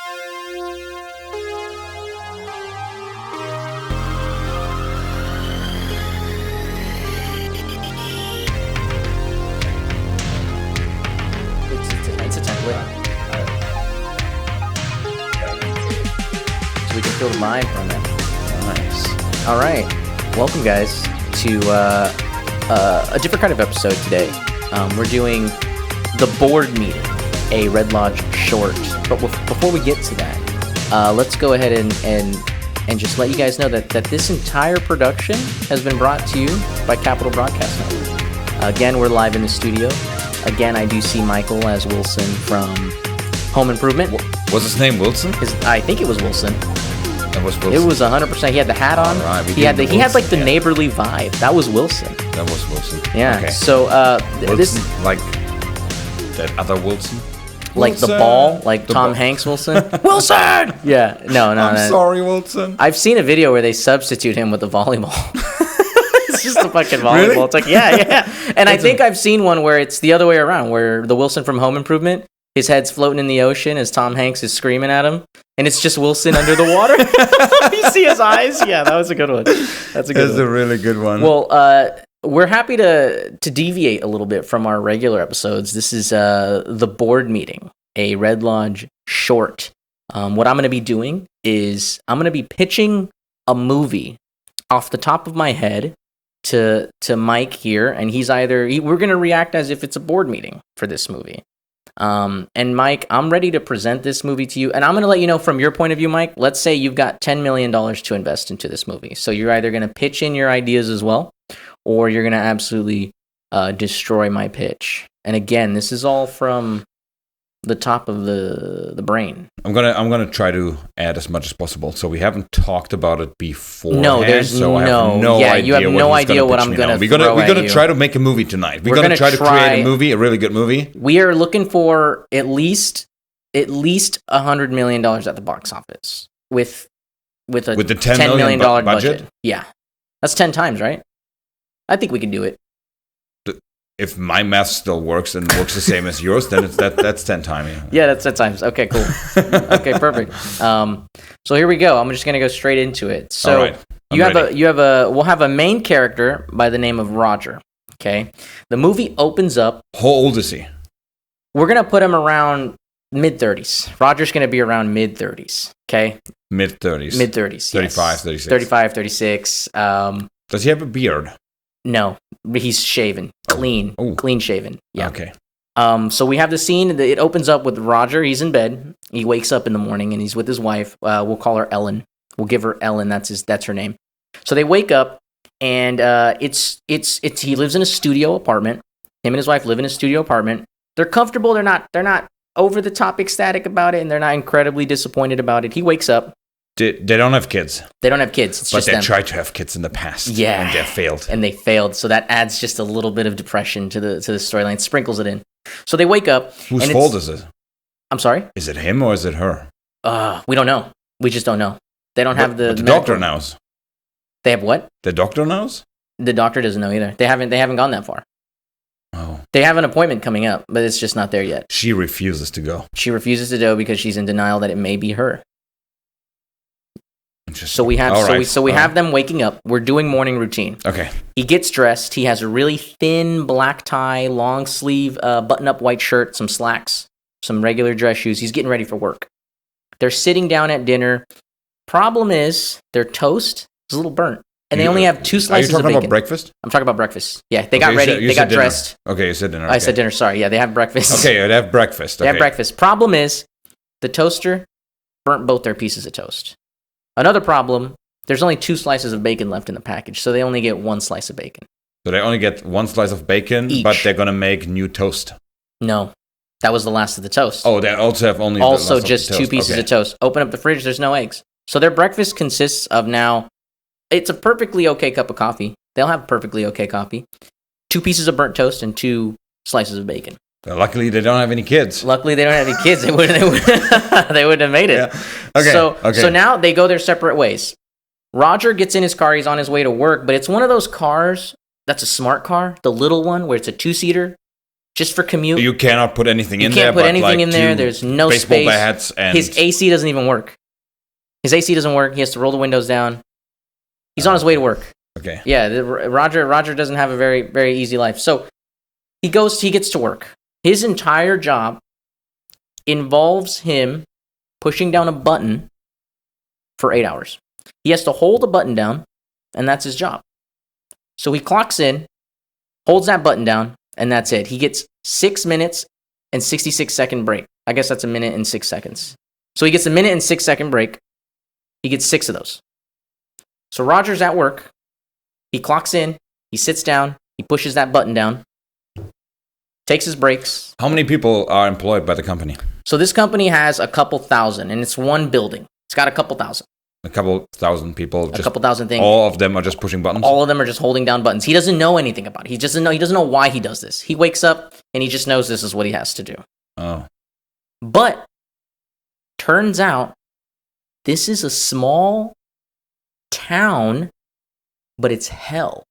It's a template. So we can build live from it. Nice. All right. Welcome, guys, to a different kind of episode today. We're doing The Board Meeting, a Red Lodge short. But before we get to that, let's go ahead and just let you guys know that this entire production has been brought to you by Capital Broadcast Network. Again, we're live in the studio. Again, I do see Michael as Wilson from Home Improvement. Was his name Wilson? I think it was Wilson. That was Wilson. It was 100%. He had the hat on. Right, he had like the neighborly vibe. That was Wilson. That was Wilson. Yeah. Okay. So Wilson, this like that other Wilson. Like Wilson! the ball, like The Tom ball. Hanks Wilson. Wilson. Yeah. No. I'm sorry, Wilson. I've seen a video where they substitute him with the volleyball. It's just a fucking volleyball. Really? It's like yeah. And I think I've seen one where it's the other way around, where the Wilson from Home Improvement, his head's floating in the ocean as Tom Hanks is screaming at him, and it's just Wilson under the water. You see his eyes? Yeah, that was a good one. That's a good one. That's a really good one. Well, we're happy to deviate a little bit from our regular episodes. This is The Board Meeting, a Red Lodge short. What I'm going to be doing is I'm going to be pitching a movie off the top of my head to Mike here, and we're going to react as if it's a board meeting for this movie. And Mike, I'm ready to present this movie to you, and I'm going to let you know from your point of view, Mike. Let's say you've got $10 million to invest into this movie. So you're either going to pitch in your ideas as well, or you're going to absolutely destroy my pitch. And again, this is all from the top of the brain. I'm gonna try to add as much as possible. So we haven't talked about it before. No, there's so I have no. Yeah, idea you have no idea what I'm gonna. We're gonna try to make a movie tonight. We're gonna try to create a movie, a really good movie. We are looking for at least $100 million at the box office with the $10 million budget. Yeah, that's 10 times, right? I think we can do it. If my math still works and works the same as yours, then that's 10 times. Yeah, that's 10 times. Okay, cool. Okay, perfect. So here we go. I'm just gonna go straight into it. So all right. we'll have a main character by the name of Roger. Okay, the movie opens up. How old is he? We're gonna put him around mid-30s. Roger's gonna be around mid-30s. Okay, Mid-30s. Mid-30s. 35, 36. 35, 36. Does he have a beard? No, he's shaven, clean shaven. Yeah. Okay. So we have the scene. It opens up with Roger. He's in bed. He wakes up in the morning and he's with his wife. We'll call her Ellen. We'll give her Ellen. That's her name. So they wake up and it's he lives in a studio apartment. Him and his wife live in a studio apartment. They're comfortable. They're not over the top ecstatic about it, and they're not incredibly disappointed about it. He wakes up. They don't have kids. They don't have kids. It's but just they them. tried to have kids in the past. Yeah. And they failed. And they failed. So that adds just a little bit of depression to the storyline. Sprinkles it in. So they wake up. Whose fault is it? I'm sorry? Is it him or is it her? We don't know. We just don't know. They don't have But the doctor knows. They have what? The doctor knows? The doctor doesn't know either. They haven't gone that far. Oh. They have an appointment coming up, but it's just not there yet. She refuses to go. She refuses to go because she's in denial that it may be her. So we have have them waking up. We're doing morning routine. Okay. He gets dressed. He has a really thin black tie, long sleeve, button-up white shirt, some slacks, some regular dress shoes. He's getting ready for work. They're sitting down at dinner. Problem is, their toast is a little burnt, and they only have 2 slices of bacon. Are you talking about breakfast? I'm talking about breakfast. Yeah, they got ready. They got dressed. Okay, you said dinner. I said dinner. Sorry. Yeah, they have breakfast. Okay, they have breakfast. They have breakfast. Problem is, the toaster burnt both their pieces of toast. Another problem, there's only 2 slices of bacon left in the package, so they only get 1 slice of bacon. So they only get 1 slice of bacon, but they're going to make new toast. No, that was the last of the toast. Oh, they also have only also just 2 pieces of toast. Open up the fridge, there's no eggs. So their breakfast consists of now, it's a perfectly okay cup of coffee. They'll have perfectly okay coffee. 2 pieces of burnt toast and 2 slices of bacon. Luckily, they don't have any kids. Luckily, they don't have any kids. They wouldn't have made it. Yeah. Okay. So now they go their separate ways. Roger gets in his car. He's on his way to work, but it's one of those cars that's a smart car, the little one where it's a 2-seater. just for commute. You cannot put anything in there. You can't put anything in there. There's no baseball space. Bats and His AC doesn't even work. His AC doesn't work. He has to roll the windows down. He's on his way to work. Okay. Yeah, Roger doesn't have a very, very easy life. So he gets to work. His entire job involves him pushing down a button for 8 hours. He has to hold a button down, and that's his job. So he clocks in, holds that button down, and that's it. He gets 6 minutes and 66-second break. I guess that's a minute and 6 seconds. So he gets a minute and 6-second break. He gets 6 of those. So Roger's at work. He clocks in. He sits down. He pushes that button down. Takes his breaks. How many people are employed by the company? So this company has a couple thousand, and it's one building. It's got a couple thousand. A couple thousand people. A couple thousand things. All of them are just pushing buttons? All of them are just holding down buttons. He doesn't know anything about it. He doesn't know why he does this. He wakes up and he just knows this is what he has to do. Oh. But turns out this is a small town, but it's hell.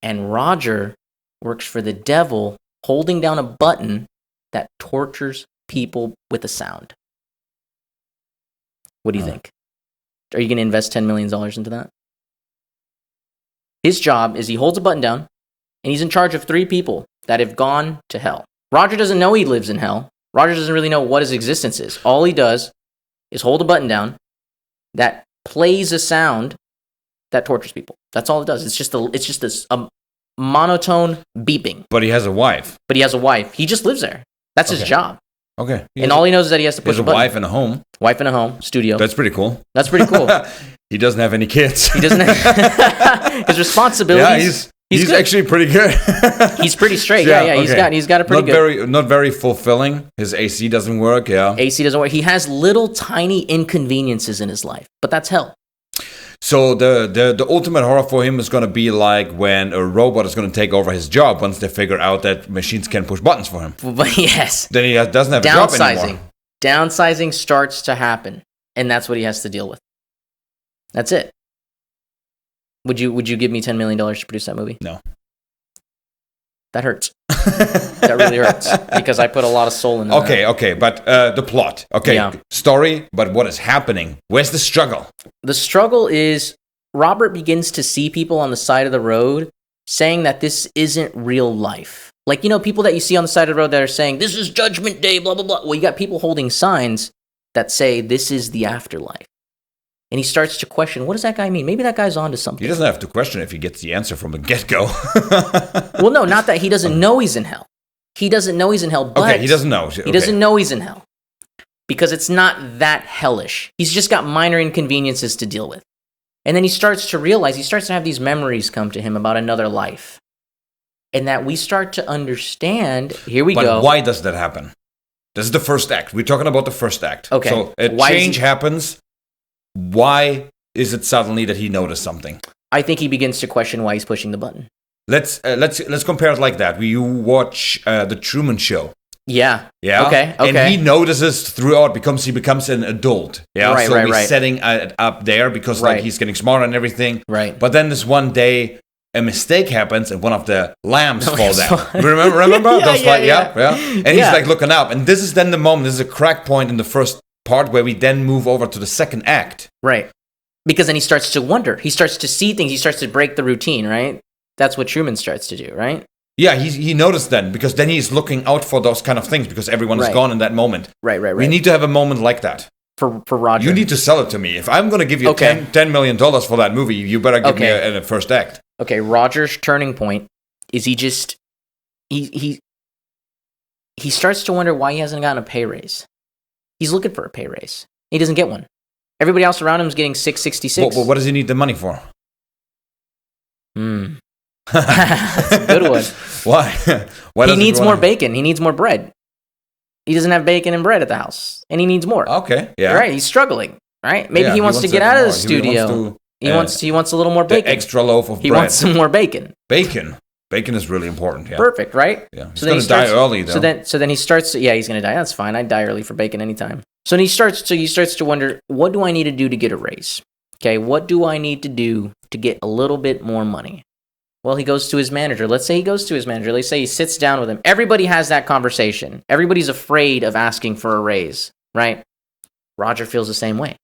And Roger works for the devil, holding down a button that tortures people with a sound. What do you think? Are you going to invest $10 million into that? His job is he holds a button down, and he's in charge of 3 people that have gone to hell. Roger doesn't know he lives in hell. Roger doesn't really know what his existence is. All he does is hold a button down that plays a sound that tortures people. That's all it does. It's just a monotone beeping. But he has a wife. But he has a wife. He just lives there. That's his job. Okay. And all he knows is that he has to push a button. He has a wife and a home. Wife and a home, studio. That's pretty cool. That's pretty cool. He doesn't have any kids. He doesn't have his responsibilities. Yeah, he's actually pretty good. He's pretty straight. Yeah. Okay. He's got a pretty good. Not very fulfilling. His AC doesn't work. Yeah. AC doesn't work. He has little tiny inconveniences in his life, but that's hell. So the ultimate horror for him is going to be like when a robot is going to take over his job once they figure out that machines can push buttons for him. But yes. Then he doesn't have a job anymore. Downsizing starts to happen, and that's what he has to deal with. That's it. Would you give me $10 million to produce that movie? No. That hurts. That really hurts because I put a lot of soul into that. Okay, but the plot. Okay, yeah. Story, but what is happening? Where's the struggle? The struggle is Robert begins to see people on the side of the road saying that this isn't real life. Like, people that you see on the side of the road that are saying, this is Judgment Day, blah, blah, blah. Well, you got people holding signs that say, this is the afterlife. And he starts to question, what does that guy mean? Maybe that guy's onto something. He doesn't have to question if he gets the answer from the get-go. Well, no, not that. He doesn't know he's in hell. He doesn't know he's in hell, but... Okay, he doesn't know. Okay. He doesn't know he's in hell. Because it's not that hellish. He's just got minor inconveniences to deal with. And then he starts to realize, he starts to have these memories come to him about another life. And that we start to understand, here we go. But why does that happen? This is the first act. We're talking about the first act. Okay. So a change happens. Why is it suddenly that he noticed something? I think he begins to question why he's pushing the button. Let's compare it like that. You watch the Truman Show. Yeah. Yeah. Okay. And he notices throughout because he becomes an adult. Yeah. Right. So we're setting it up there because he's getting smarter and everything. Right. But then this one day, a mistake happens and one of the lamps falls down. Remember? Yeah. And he's like looking up, and this is then the moment. This is a crack point in the first part where we then move over to the second act. Right. Because then he starts to wonder. He starts to see things. He starts to break the routine, right? That's what Truman starts to do, right? Yeah, he noticed then, because then he's looking out for those kind of things because everyone is gone in that moment. Right. We need to have a moment like that. For Roger. You need to sell it to me. If I'm going to give you $10 million for that movie, you better give me a first act. Okay, Roger's turning point is he starts to wonder why he hasn't gotten a pay raise. He's looking for a pay raise. He doesn't get one. Everybody else around him is getting $666. Well, what does he need the money for? That's a good one. Why? He needs more bacon. He needs more bread. He doesn't have bacon and bread at the house, and he needs more. Okay, yeah. Right, he's struggling. Right, maybe he wants to get out of the studio. He wants a little more bacon. Extra loaf of bread. He wants some more bacon. Bacon is really important. Yeah. Perfect, right? Yeah. He's going to die early, though. So then he starts. He's going to die. That's fine. I'd die early for bacon anytime. So then he starts to wonder, what do I need to do to get a raise? Okay, what do I need to do to get a little bit more money? Well, he goes to his manager. Let's say he goes to his manager. Let's say he sits down with him. Everybody has that conversation. Everybody's afraid of asking for a raise, right? Roger feels the same way.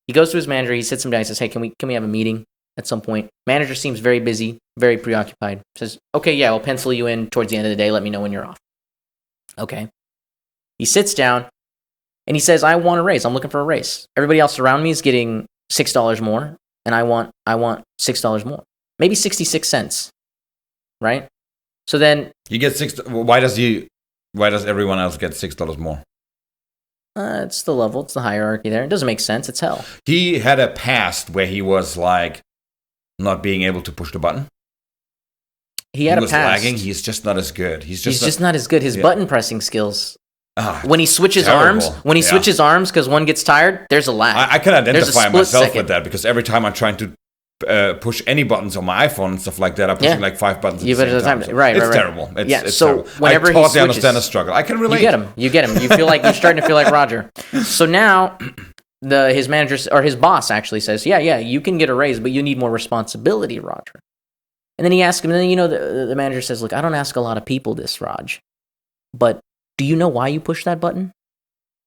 He goes to his manager. He sits him down. He says, hey, can we have a meeting at some point? Manager seems very busy, very preoccupied. Says, okay, yeah, we'll pencil you in towards the end of the day. Let me know when you're off. Okay. He sits down and he says, I want a raise. I'm looking for a raise. Everybody else around me is getting $6 more, and I want $6 more. Maybe 66 cents, right? So then you get why does everyone else get $6 more? It's the level, it's the hierarchy there. It doesn't make sense. It's hell. He had a past where he was like not being able to push the button. He was lagging. He's just not as good. He's just not as good. His button pressing skills. When he switches arms, switches arms because one gets tired, there's a lag. I can identify myself with that because every time I'm trying to push any buttons on my iPhone and stuff like that, I'm pushing like 5 buttons at the same time. So it's terrible. It's so terrible. Whenever I totally understand the struggle. I can relate. You get him. You feel like you're starting to feel like Roger. So now his manager or his boss actually says, yeah, you can get a raise, but you need more responsibility, Roger. And then he asks him, and then the manager says, look, I don't ask a lot of people this, Raj, but do you know why you push that button?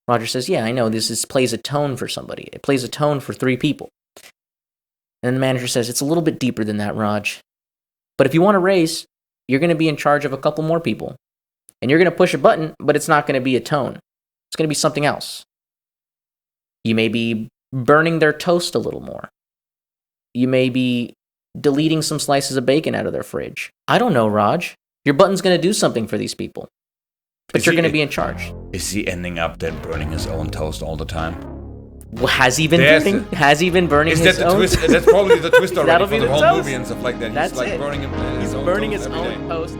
Roger says, yeah, I know. This plays a tone for somebody. It plays a tone for 3 people. And the manager says, it's a little bit deeper than that, Raj. But if you want a raise, you're going to be in charge of a couple more people. And you're going to push a button, but it's not going to be a tone. It's going to be something else. You may be burning their toast a little more. You may be deleting some slices of bacon out of their fridge. I don't know, Raj. Your button's going to do something for these people. But you're going to be in charge. Is he ending up then burning his own toast all the time? Well, has he been burning? Has he been burning his own? That's probably the twist already That'll for be the whole toast. movie and stuff like that. That's He's like it. burning his own toast.